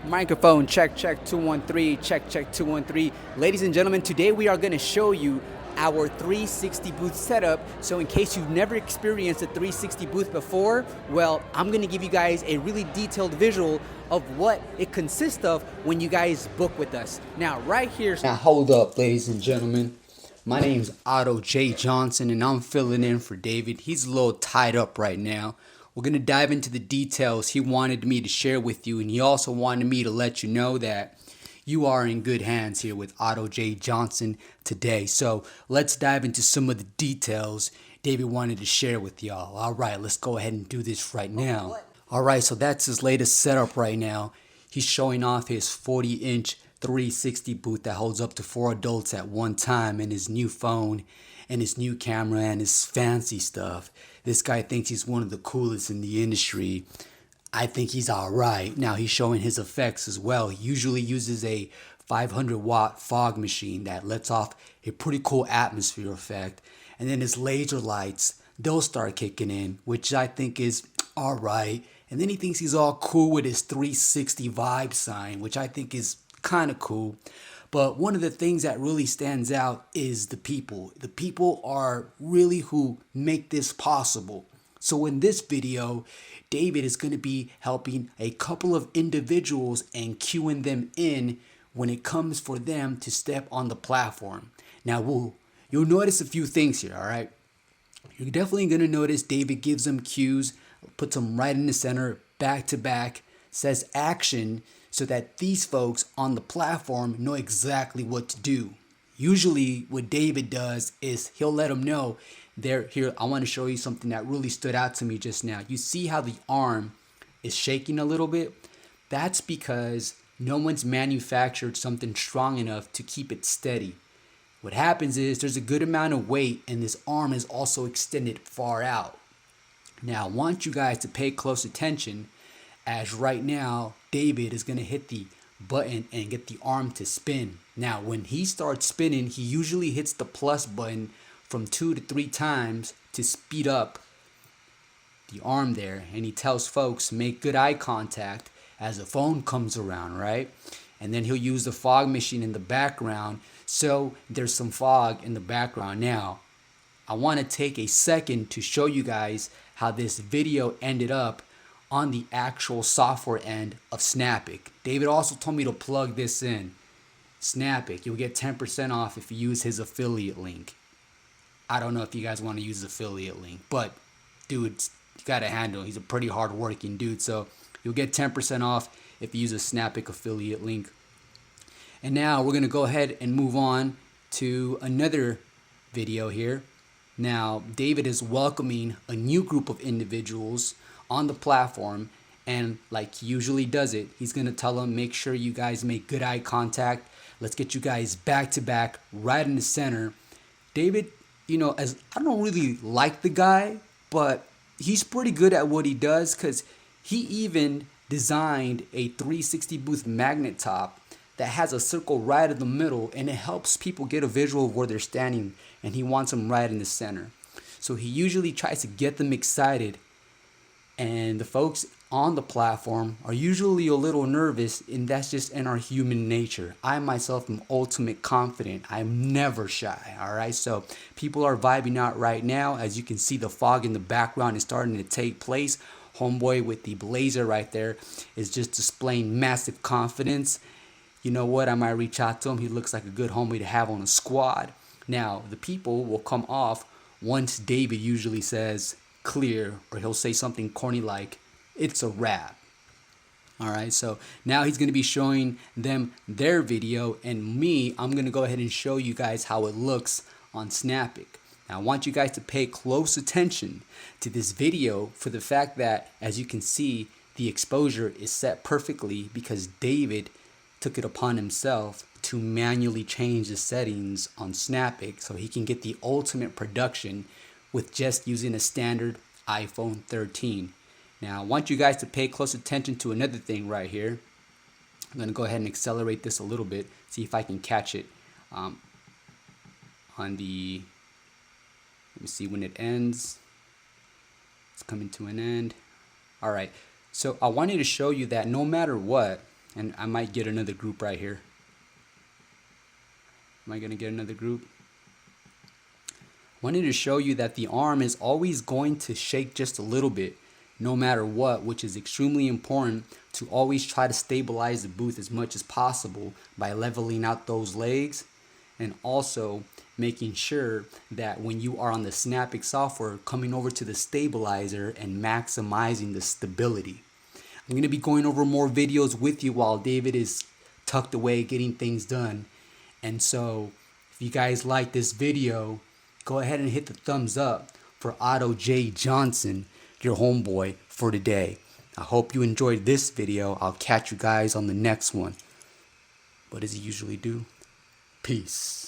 Microphone check 213, check 213. Ladies and gentlemen, today we are going to show you our 360 booth setup. So in case you've never experienced a 360 booth before, well, I'm going to give you guys a really detailed visual of what it consists of when you guys book with us. Now right here. Now hold up, ladies and gentlemen. My name's Otto J. Johnson and I'm filling in for David. He's a little tied up right now. We're going to dive into the details he wanted me to share with you, and he also wanted me to let you know that you are in good hands here with Otto J. Johnson today. So let's dive into some of the details David wanted to share with y'all. All right, let's go ahead and do this right now. All right, so that's his latest setup right now. He's showing off his 40-inch 360 booth that holds up to 4 adults at one time, and his new phone and his new camera and his fancy stuff. This guy thinks he's one of the coolest in the industry. I think he's all right. Now he's showing his effects as well. He usually uses a 500-watt fog machine that lets off a pretty cool atmosphere effect. And then his laser lights, they'll start kicking in, which I think is all right. And then he thinks he's all cool with his 360 vibe sign, which I think is kind of cool. But one of the things that really stands out is the people. The people are really who make this possible. So in this video, David is going to be helping a couple of individuals and cueing them in when it comes for them to step on the platform. Now, you'll notice a few things here, all right? You're definitely going to notice David gives them cues, puts them right in the center, back to back, says action, so that these folks on the platform know exactly what to do. Usually what David does is he'll let them know, here, I want to show you something that really stood out to me just now. You see how the arm is shaking a little bit? That's because no one's manufactured something strong enough to keep it steady. What happens is there's a good amount of weight and this arm is also extended far out. Now I want you guys to pay close attention, as right now David is going to hit the button and get the arm to spin. Now when he starts spinning, he usually hits the plus button from 2 to 3 times to speed up the arm there, and he tells folks make good eye contact as the phone comes around, right? And then he'll use the fog machine in the background, so there's some fog in the background. Now I want to take a second to show you guys how this video ended up on the actual software end of Snapic. David also told me to plug this in. Snapic, you'll get 10% off if you use his affiliate link. I don't know if you guys want to use the affiliate link, but dude, you got to handle. He's a pretty hard working dude, so you'll get 10% off if you use a Snapic affiliate link. And now we're going to go ahead and move on to another video here. Now, David is welcoming a new group of individuals on the platform, and like he usually does it, he's going to tell them, make sure you guys make good eye contact. Let's get you guys back to back right in the center. David, as I don't really like the guy, but he's pretty good at what he does, because he even designed a 360 booth magnet top that has a circle right in the middle, and it helps people get a visual of where they're standing, and he wants them right in the center. So he usually tries to get them excited, and the folks on the platform are usually a little nervous, and that's just in our human nature. I myself am ultimate confident. I'm never shy, all right? So people are vibing out right now. As you can see, the fog in the background is starting to take place. Homeboy with the blazer right there is just displaying massive confidence. You know what? I might reach out to him. He looks like a good homie to have on a squad. Now, the people will come off once David usually says clear, or he'll say something corny like, it's a wrap. All right, so now he's going to be showing them their video, and me, I'm going to go ahead and show you guys how it looks on Snapic. Now I want you guys to pay close attention to this video for the fact that, as you can see, the exposure is set perfectly because David took it upon himself to manually change the settings on Snapic so he can get the ultimate production with just using a standard iPhone 13. Now I want you guys to pay close attention to another thing right here. I'm going to go ahead and accelerate this a little bit, see if I can catch it on the, let me see when it ends. It's coming to an end. All right, so I wanted to show you that no matter what, And I might get another group right here. Am I gonna get another group? Wanted to show you that the arm is always going to shake just a little bit, no matter what, which is extremely important to always try to stabilize the booth as much as possible by leveling out those legs, and also making sure that when you are on the Synaptic software, coming over to the stabilizer and maximizing the stability. I'm going to be going over more videos with you while David is tucked away getting things done. And so if you guys like this video, go ahead and hit the thumbs up for Otto J. Johnson, your homeboy for today. I hope you enjoyed this video. I'll catch you guys on the next one. What does he usually do? Peace.